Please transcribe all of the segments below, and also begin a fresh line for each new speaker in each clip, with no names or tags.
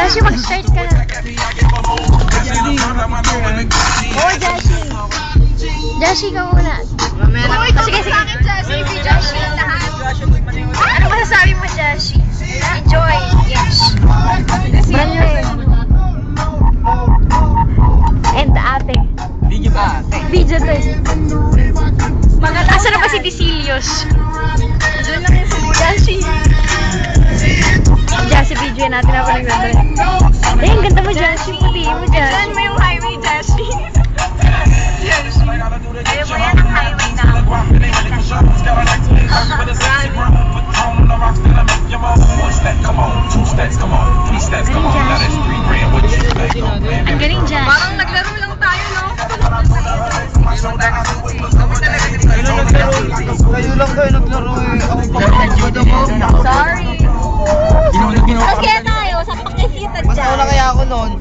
Jashi, mag-start ka na. Oo, Jashi. Jashi ka muna. Sige, sige. Jashi, lahat. Ano masasabi mo, Jashi? Enjoy. Yes. And ate.
Video ba?
Video to. Asa na ba si Decilios? Doon lang yung si Jashi. Jashi, video natin na pa nagdadala. Eh, ang ganda mo, Jashi. Putiin mo, Jashi. Saan mo yung highway, Jashi? Jashi. Ayaw mo yan ang highway na ako. Ang galing, Jashi. Parang naglaro lang tayo, no?
Kayo lang kayo naglaro eh.
Sorry. Tapos kaya tayo, sa pakikita dyan.
Mas wala kaya ako noon.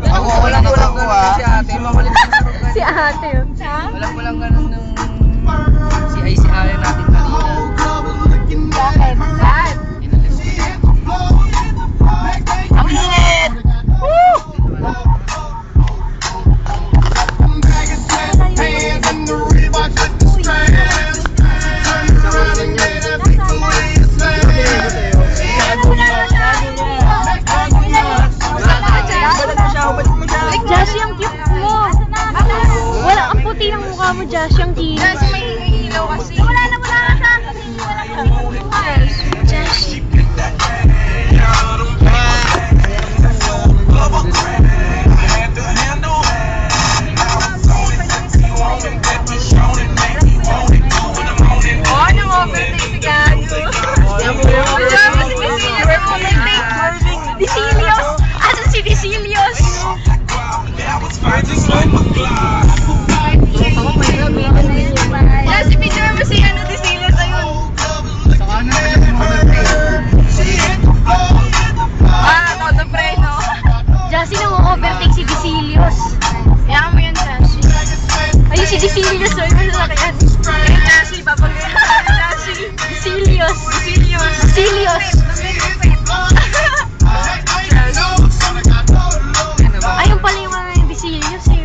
Ako walang ko ah.
Si ate yun.
Walang ganun ng si Aya natin kanina.
Bakit? Saan?
Ang init!
Woo! Jashi, ang cute mo. Wala, ang puti ng mukha mo, Jashi, ang cute. Jashi, may ilaw kasi. Wala na sa akin. Jashi. Oh, nang-overtake si Gago. Decilios! Asan si Decilios? Yes, picture mo si Decilios ayun. Todo pre, no? Jassy, nang-overtake si Decilios. Kaya mo yan, Jassy. Ayun si Decilios, so yun sa akin. Ayun, Jassy, babagay. Jassy. Decilios. Decilios. Ayun pala yung mga Decilios eh.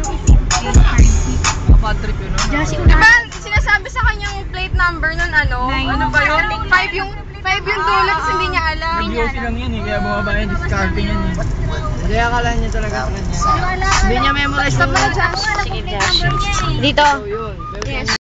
Patrick yun, no?
Jassy,
Diba, sinasabi sa kanyang plate number nun, ano? Ano ba yun? 5 yung dulo, tapos hindi niya alam.
Reviews lang yan eh, kaya bumaba yan, discarding yan eh. Hindi, akala niya talaga sa kanya. Hindi niya memorize yung...
Sige, Jassy. Dito.
yun.
Yes.